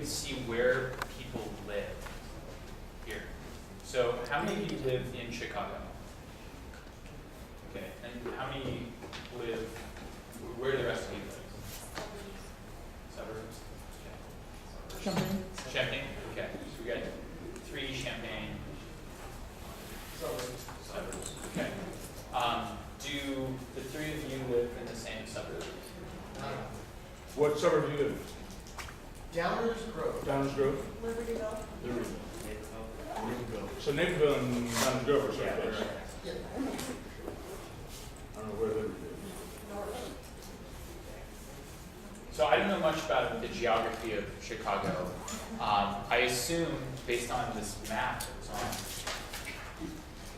can see where people live here. So how many of you live in Chicago? Okay, and how many live, where do the rest of you live? Suburbs? Okay. Champaign. Champaign, okay. So we got 3 Champaign. Suburbs. Okay. Do the 3 of you live in the same suburb? What suburb do you live in? Downers Grove. Downers Grove? Libertyville. Naperville. So Naperville and Downers Grove are sort of close. Yeah. I don't know where Liberty is. So I don't know much about the geography of Chicago. I assume, based on this map that was on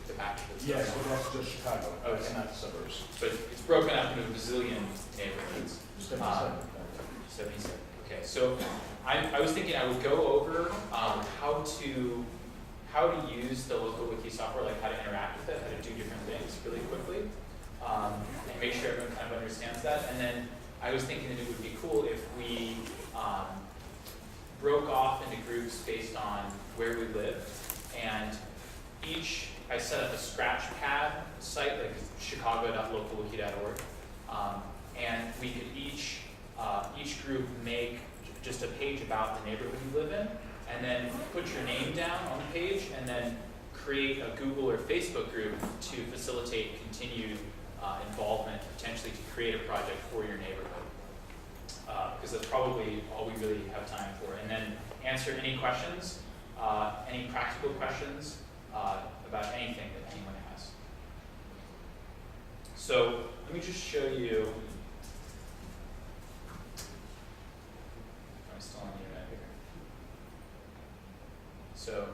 the map. Yes, but that's just Chicago. Okay. It's not the suburbs. But it's broken up into a bazillion neighborhoods. 77. Okay, so I was thinking I would go over how to use the LocalWiki software, like how to interact with it, how to do different things really quickly, and make sure everyone kind of understands that. And then I was thinking that it would be cool if we broke off into groups based on where we live, and I set up a Scratchpad site, like chicago.localwiki.org, and we could each group make just a page about the neighborhood you live in, and then put your name down on the page, and then create a Google or Facebook group to facilitate continued involvement, potentially to create a project for your neighborhood. Because that's probably all we really have time for. And then answer any questions, any practical questions about anything that anyone has. So let me just show you. I'm still on the internet here. So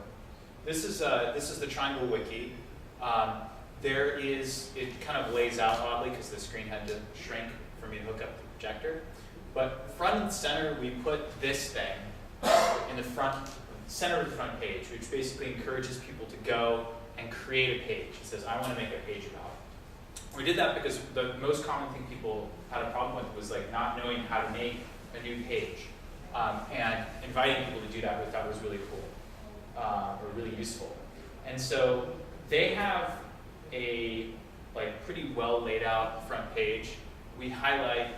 this is the Triangle Wiki. It kind of lays out oddly because the screen had to shrink for me to hook up the projector. But front and center, we put this thing in the center of the front page, which basically encourages people to go and create a page. It says, I want to make a page about it. We did that because the most common thing people had a problem with was like not knowing how to make a new page. And inviting people to do that we thought was really cool, or really useful. And so they have a pretty well laid out front page. We highlight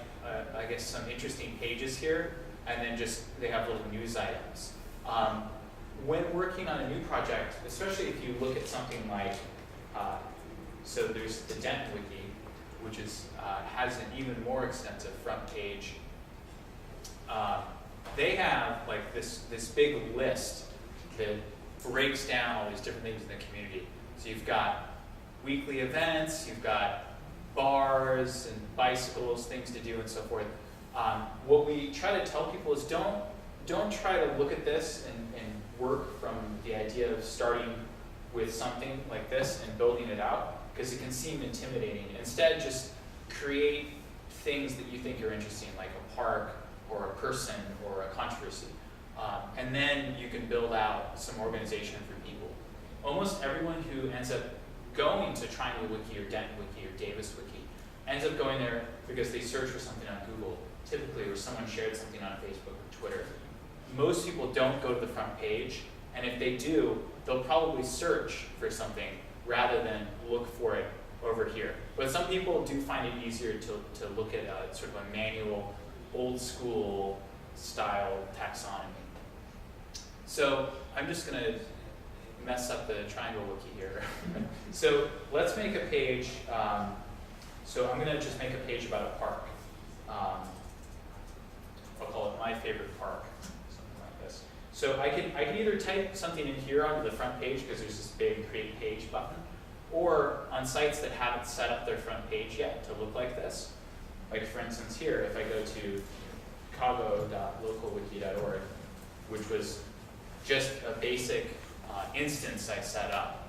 I guess some interesting pages here, and then they have little news items. When working on a new project, especially if you look at something like, so there's the Dent Wiki, which has an even more extensive front page. They have this big list that breaks down all these different things in the community. So you've got weekly events, you've got bars and bicycles, things to do and so forth. What we try to tell people is don't try to look at this and work from the idea of starting with something like this and building it out, because it can seem intimidating. Instead, just create things that you think are interesting, like a park or a person or a controversy. And then you can build out some organization for people. Almost everyone who ends up going to Triangle Wiki or Dent Wiki or Davis Wiki ends up going there because they search for something on Google, typically, or someone shared something on Facebook or Twitter. Most people don't go to the front page, and if they do, they'll probably search for something rather than look for it over here. But some people do find it easier to look at sort of a manual, old school style taxonomy. So I'm just going to mess up the Triangle Wiki here. So let's make a page. So I'm going to just make a page about a park. I'll call it My Favorite Park, something like this. So I can either type something in here onto the front page because there's this big Create Page button, or on sites that haven't set up their front page yet to look like this. Like for instance here, if I go to chicago.localwiki.org, which was just a basic instance I set up.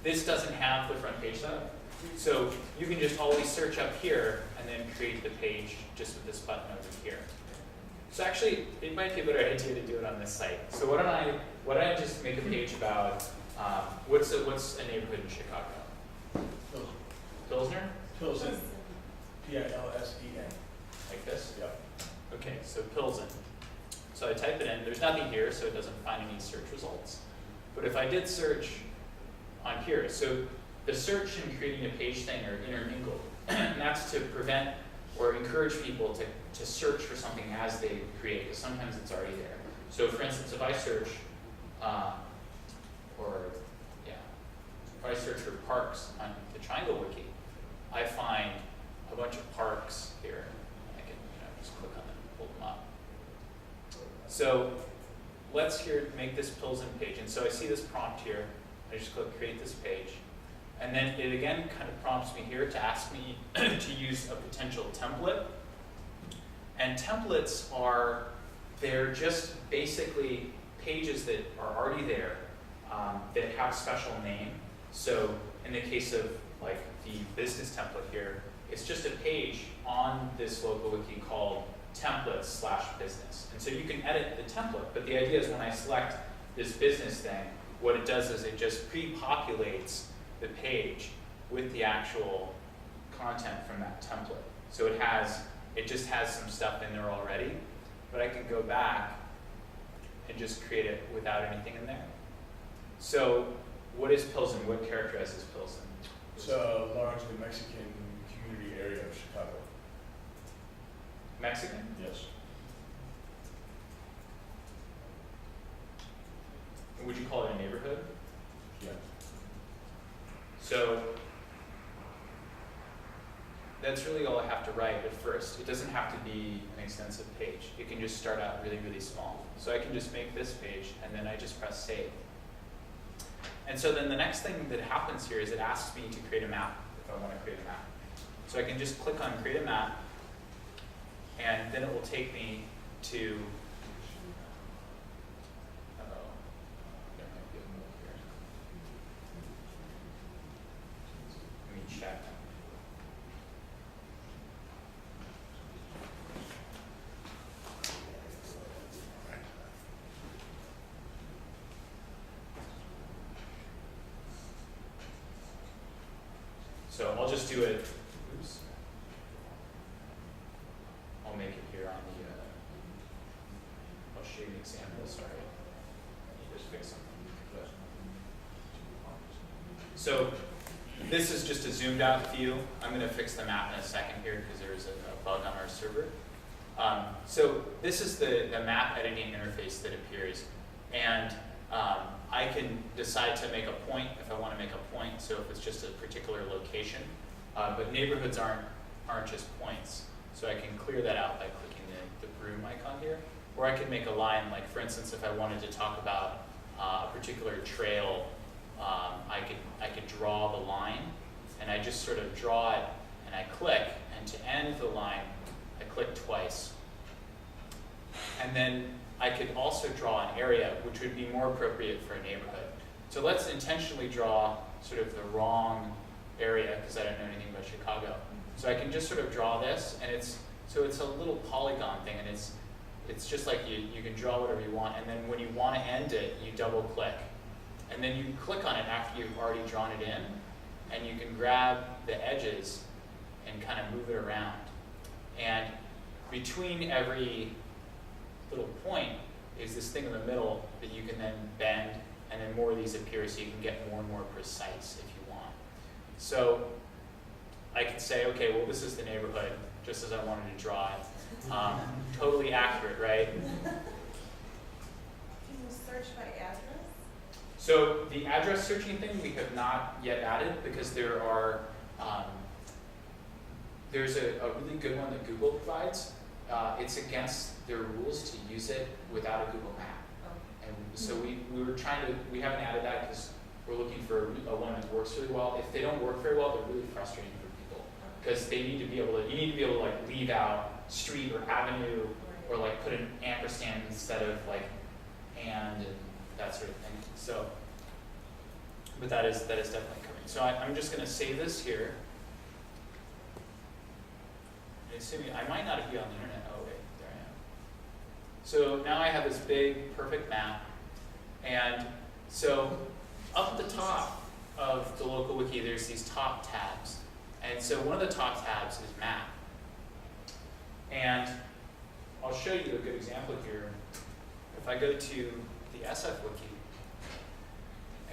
This doesn't have the front page set up. So you can just always search up here and then create the page just with this button over here. So actually, it might be a better idea to do it on this site. So why don't I just make a page about what's a neighborhood in Chicago? Pilsner. Pilsner? Pilsner. P-I-L-S-E-R. nothing here, so it doesn't find any search results. But if I did search on here, so the search and creating a page thing are intermingled. And that's to prevent or encourage people to search for something as they create, because sometimes it's already there. So for instance, if I search, if I search for parks on the Triangle Wiki, I find a bunch of parks here. I can just click on them and pull them up. So let's here make this Pilsen page. And so I see this prompt here. I just click create this page. And then it again kind of prompts me here to ask me to use a potential template. And templates they're just basically pages that are already there that have a special name. So in the case of like the business template here, it's just a page on this LocalWiki called templates/business. And so you can edit the template, but the idea is when I select this business thing, what it does is it just pre-populates the page with the actual content from that template. So it just has some stuff in there already, but I can go back and just create it without anything in there. So what is Pilsen? What characterizes Pilsen? It's a largely Mexican community area of Chicago. Mexican? Yes. Would you call it a neighborhood? Yeah. So that's really all I have to write at first. It doesn't have to be an extensive page. It can just start out really, really small. So I can just make this page, and then I just press save. And so then the next thing that happens here is it asks me to create a map, if I want to create a map. So I can just click on create a map, and then it will take me to, there might be a move here. Let me check. So I'll just do it, oops. I'll make it here on the, I'll show you an example, sorry. Let me just fix something. So this is just a zoomed out view. I'm going to fix the map in a second here because there's a bug on our server. So this is the map editing interface that appears. And I can decide to make a point if I want to make a point, so if it's just a particular location. But neighborhoods aren't just points. So I can clear that out by clicking the broom icon here. Or I could make a line, like for instance, if I wanted to talk about a particular trail, I could draw the line, and I just sort of draw it, and I click, and to end the line, I click twice. And then I could also draw an area, which would be more appropriate for a neighborhood. So let's intentionally draw sort of the wrong area, because I don't know anything about Chicago. So I can just sort of draw this, and it's a little polygon thing, and it's just like you can draw whatever you want, and then when you want to end it, you double click. And then you click on it after you've already drawn it in, and you can grab the edges and kind of move it around. And between every little point is this thing in the middle that you can then bend, and then more of these appear, so you can get more and more precise if you want. So I can say, okay, well, this is the neighborhood, just as I wanted to draw it. Totally accurate, right? Can you search by address? So the address searching thing we have not yet added, because there's a really good one that Google provides. It's against their rules to use it without a Google map. Oh. And so we haven't added that because we're looking for a one that works really well. If they don't work very well, they're really frustrating for people, because you need to be able to like leave out street or avenue, or like put an ampersand instead of like and that sort of thing. So, but that is definitely coming. So I'm just going to save this here. And assuming I might not be on the internet. Oh wait, there I am. So now I have this big, perfect map, and so up at the top of the LocalWiki, there's these top tabs, and so one of the top tabs is map. And I'll show you a good example here. if I go to the SF wiki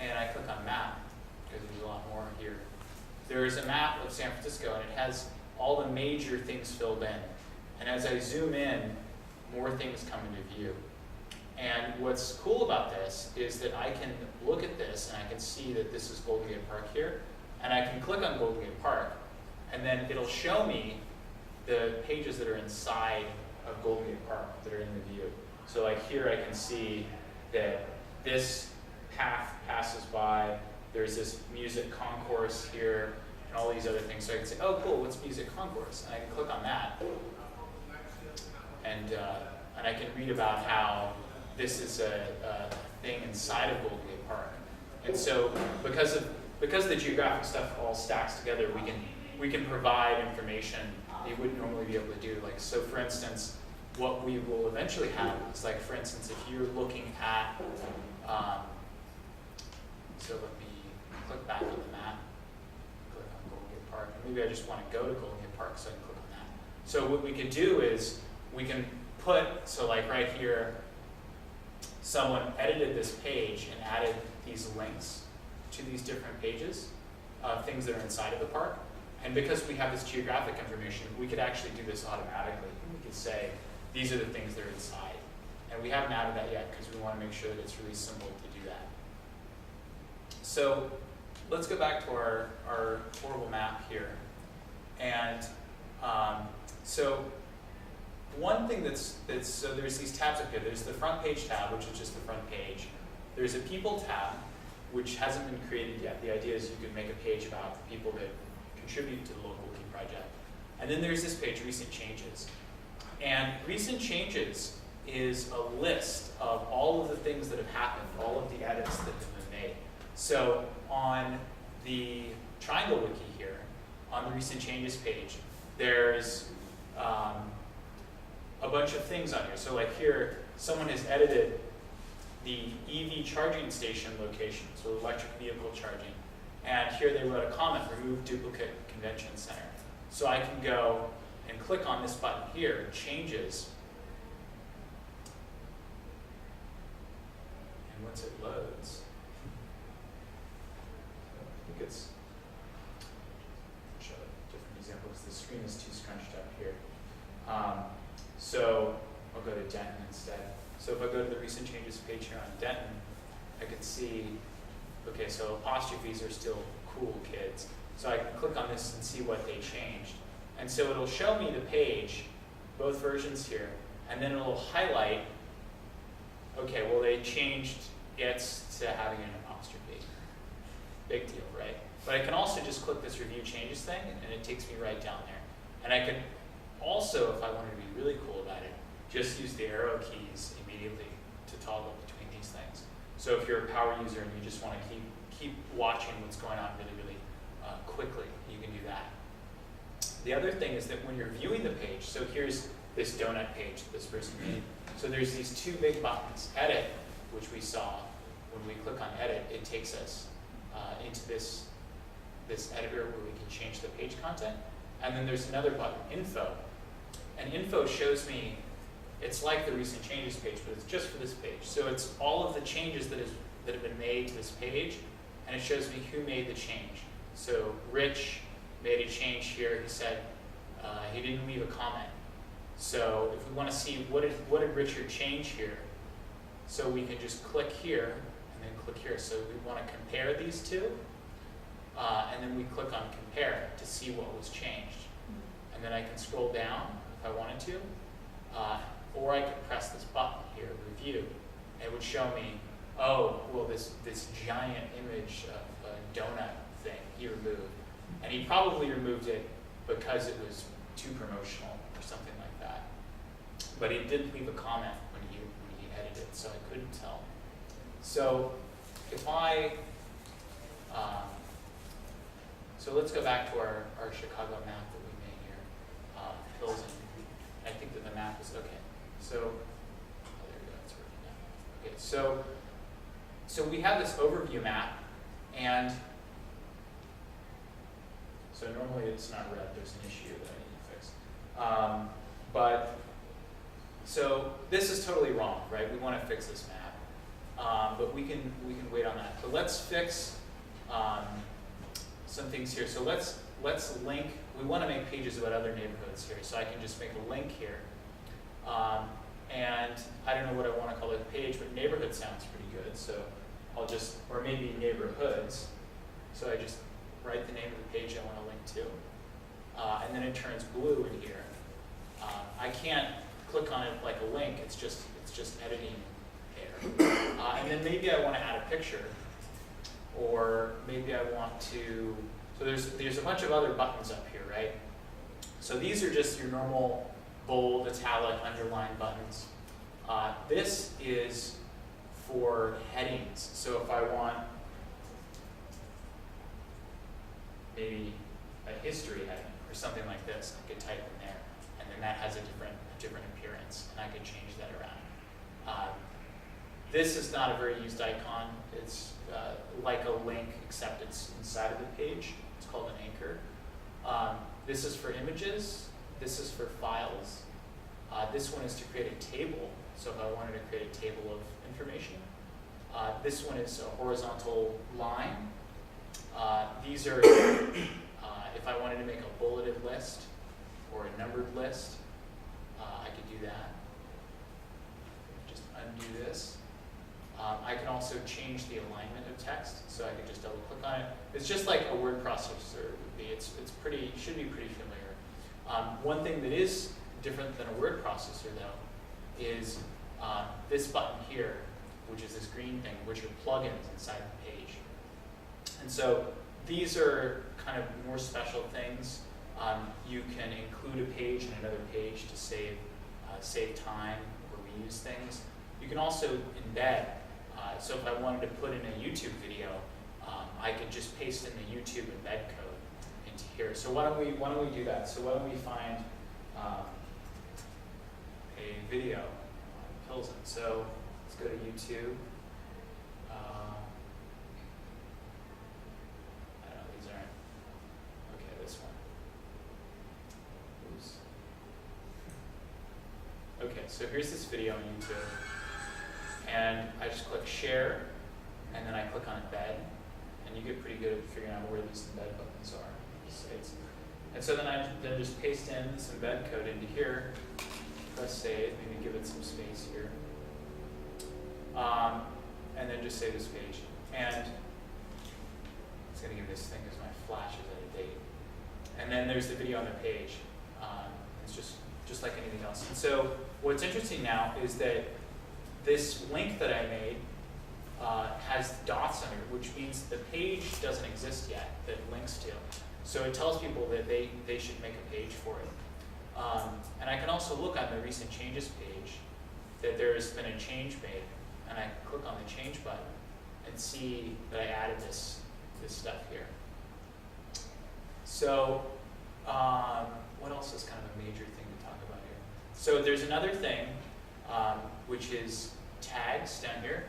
and I click on map, because there's a lot more here, there is a map of San Francisco and it has all the major things filled in. And as I zoom in, more things come into view. And what's cool about this is that I can look at this and I can see that this is Golden Gate Park here. And I can click on Golden Gate Park, and then it'll show me the pages that are inside of Golden Gate Park that are in the view. So like here I can see that this path passes by, there's this music concourse here, and all these other things. So I can say, oh cool, what's music concourse? And I can click on that. And I can read about how this is a thing inside of Golden Gate Park. And so because the geographic stuff all stacks together, we can provide information you wouldn't normally be able to do. Like, so for instance, what we will eventually have is, like, for instance, if you're looking at, so let me click back on the map, click on Golden Gate Park, and maybe I just want to go to Golden Gate Park, so I can click on that. So what we could do is we can put, so like right here, someone edited this page and added these links to these different pages, things that are inside of the park. And because we have this geographic information, we could actually do this automatically. We could say, these are the things that are inside. And we haven't added that yet because we want to make sure that it's really simple to do that. So let's go back to our horrible map here. And so one thing so there's these tabs up here. There's the front page tab, which is just the front page. There's a people tab, which hasn't been created yet. The idea is you could make a page about the people that contribute to the LocalWiki project. And then there's this page, recent changes. And recent changes is a list of all of the things that have happened, all of the edits that have been made. So on the Triangle Wiki here, on the recent changes page, there's a bunch of things on here. So like here, someone has edited the EV charging station location, so electric vehicle charging. And here they wrote a comment, remove duplicate convention center. So I can go and click on this button here, changes. And once it loads, I think it's, show a different example because the screen is too scrunched up here. So I'll go to Denton instead. So if I go to the recent changes page here on Denton, I can see, okay, so apostrophes are still cool kids. So I can click on this and see what they changed. And so it'll show me the page, both versions here, and then it'll highlight, okay, well they changed it's to having an apostrophe. Big deal, right? But I can also just click this review changes thing and it takes me right down there. And I can also, if I wanted to be really cool about it, just use the arrow keys immediately to toggle between these things. So if you're a power user and you just want to keep watching what's going on really quickly, you can do that. The other thing is that when you're viewing the page, so here's this donut page that this person made. So there's these two big buttons, edit, which we saw. When we click on edit, it takes us into this editor where we can change the page content. And then there's another button, info. And info shows me, it's like the recent changes page, but it's just for this page. So it's all of the changes that have been made to this page, and it shows me who made the change. So Rich made a change here. He said he didn't leave a comment. So if we want to see what did Richard change here, so we can just click here and then click here. So we want to compare these two, and then we click on compare to see what was changed. And then I can scroll down if I wanted to, or I could press this button here, review. And it would show me, oh, well, this giant image of a donut thing he removed. And he probably removed it because it was too promotional or something like that. But he did leave a comment when he edited, so I couldn't tell. So if so let's go back to our Chicago map that we made here, hills, and I think that the map is okay. So, oh, there we go, it's working now. Okay, so we have this overview map, and so normally it's not red, there's an issue that I need to fix. So this is totally wrong, right? We want to fix this map, but we can wait on that. But let's fix some things here. So let's link. We want to make pages about other neighborhoods here. So I can just make a link here, and I don't know what I want to call the page, but neighborhood sounds pretty good. So I'll just, or maybe neighborhoods. So I just write the name of the page I want to link to, and then it turns blue in here. I can't click on it like a link. It's just editing there. And then maybe I want to add a picture, or maybe I want to. So there's a bunch of other buttons up here, right? So these are just your normal bold, italic, underline buttons. This is for headings. So if I want maybe a history heading or something like this, I could type in there, and then that has a different appearance, and I could change that around. This is not a very used icon. It's like a link, except it's inside of the page. It's called an anchor. This is for images. This is for files. This one is to create a table. So if I wanted to create a table of information. This one is a horizontal line. These are, if I wanted to make a bulleted list or a numbered list, I could do that. Just undo this. I can also change the alignment of text, so I could just double click on it. It's just like a word processor would be. It's pretty, should be pretty familiar. One thing that is different than a word processor though is this button here, which is this green thing, which are plugins inside the page. And so these are kind of more special things. You can include a page in another page to save time or reuse things. You can also embed. So if I wanted to put in a YouTube video, I could just paste in the YouTube embed code into here. So why don't we do that? So why don't we find a video on Pilsen? So let's go to YouTube. I don't know, these aren't. Okay, this one. Oops. Okay, so here's this video on YouTube. And I just click share, and then I click on embed, and you get pretty good at figuring out where these embed buttons are. And so then I just paste in this embed code into here, press save, maybe give it some space here, and then just save this page. And it's going to give this thing because my flash is out of date. And then there's the video on the page. It's just like anything else. And so what's interesting now is that this link that I made has dots under it, which means the page doesn't exist yet that it links to. So it tells people that they should make a page for it. And I can also look on the recent changes page that there's been a change made, and I click on the change button and see that I added this stuff here. So what else is kind of a major thing to talk about here? So there's another thing, which is tags down here.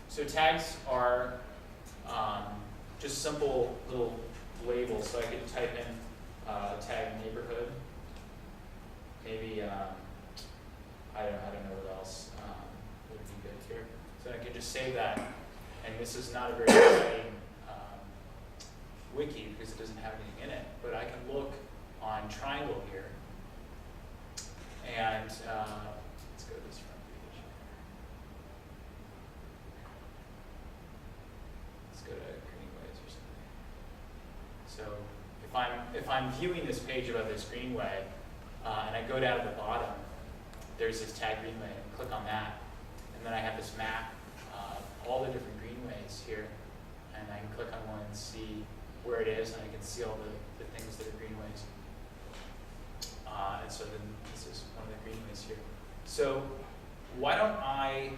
So tags are just simple little labels. So I could type in tag neighborhood. Maybe I don't know what else would be good here. So I can just save that. And this is not a very exciting wiki because it doesn't have anything in it. But I can look on Triangle here, and let's go to this front page. Let's go to greenways or something. So if I'm viewing this page about this greenway, and I go down to the bottom, there's this tag greenway, and click on that, and then I have this map of all the different greenways here, and I can click on one and see where it is, and I can see all the things that are greenways. And so then this is one of the greenways here. So why don't I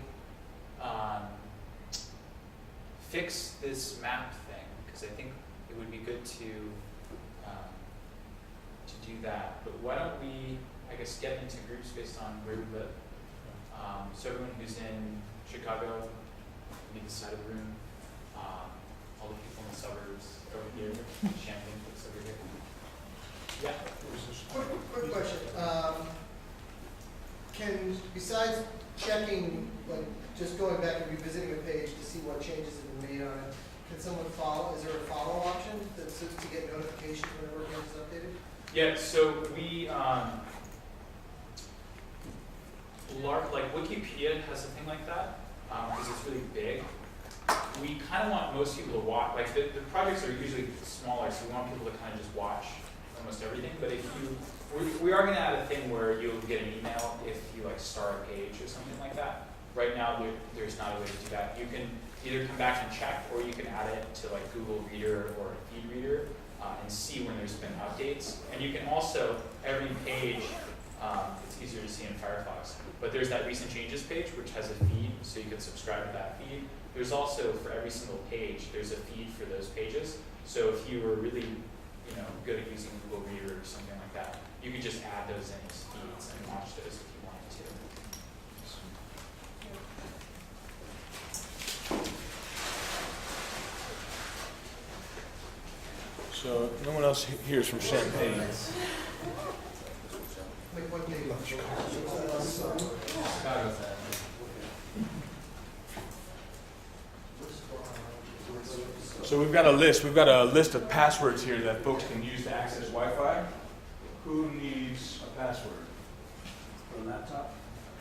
fix this map thing, because I think it would be good to do that. But why don't we, I guess, get into groups based on where we live. So everyone who's in Chicago, maybe the side of the room, all the people in the suburbs over here, Champaign folks over here. Yeah. Quick question. Can, besides checking, like, just going back and revisiting a page to see what changes have been made on it, can someone follow, is there a follow option that's to get notifications whenever a page is updated? Yeah, so we, like Wikipedia has something like that, because it's really big. We kind of want most people to watch, like the projects are usually smaller, so we want people to kind of just watch almost everything. But if you, we are going to add a thing where you'll get an email if you like start a page or something like that. Right now, there's not a way to do that. You can either come back and check, or you can add it to like Google Reader or Feed Reader and see when there's been updates. And you can also, every page, it's easier to see in Firefox, but there's that recent changes page which has a feed, so you can subscribe to that feed. There's also, for every single page, there's a feed for those pages. So if you were really, good at using Google Reader or something like that, you could just add those in as feeds and watch those if you wanted to. So no one else here is from Champaign. Like what they, So we've got a list. We've got a list of passwords here that folks can use to access Wi-Fi. Who needs a password? For a laptop?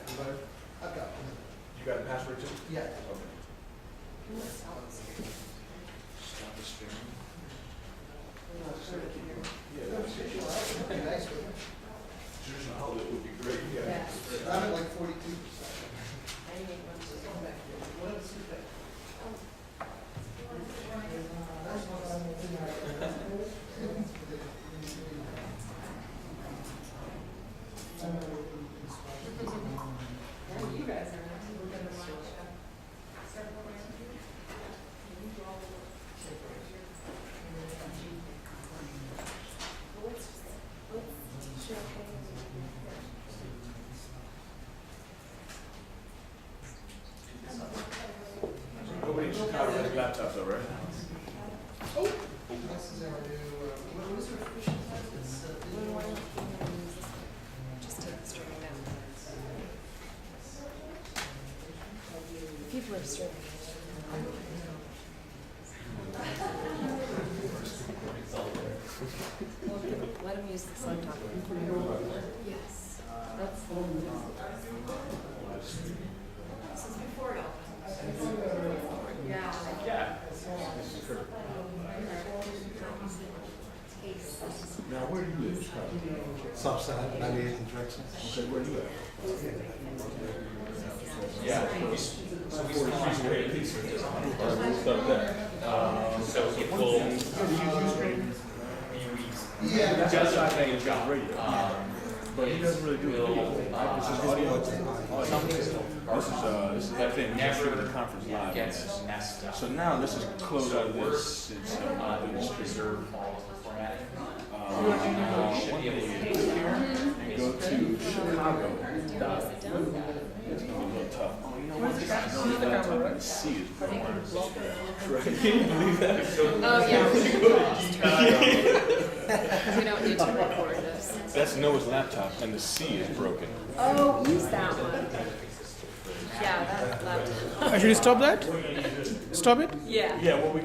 Everybody? I've got one. You got a password too? Yeah. Okay. Stop the streaming. Yeah, that's it. Pretty nice, but Traditional holiday would be great. Yeah. I'm at like 42%. You guys are. Nobody in Chicago has laptops though, right? This is our new, what is our official title? It's, Just take the streaming down. People are streaming. Let them use this laptop. Yes. That's the one. This is before it opens. Yeah. Yeah. Now, where do you live? South Side, 98 in Drexel. Okay, where do you live? Yeah. So we spend a lot of great research on it. So it will yeah. does a great job. But he doesn't really do it. This is audio. This is that thing. We just showed the conference live. Gets messed up. So now let's just close out of this. It's We'll preserve all of the formatting. should be able to get here and go to Chicago. It's gonna be a little tough. Oh, you know what? This laptop and C is broken. Right? Can you believe that? Oh, yeah. We don't need to record this. That's Noah's laptop, and the C is broken. Oh, use that one. Yeah, that laptop. Actually, stop that? Stop it? Yeah. Yeah, well, we can.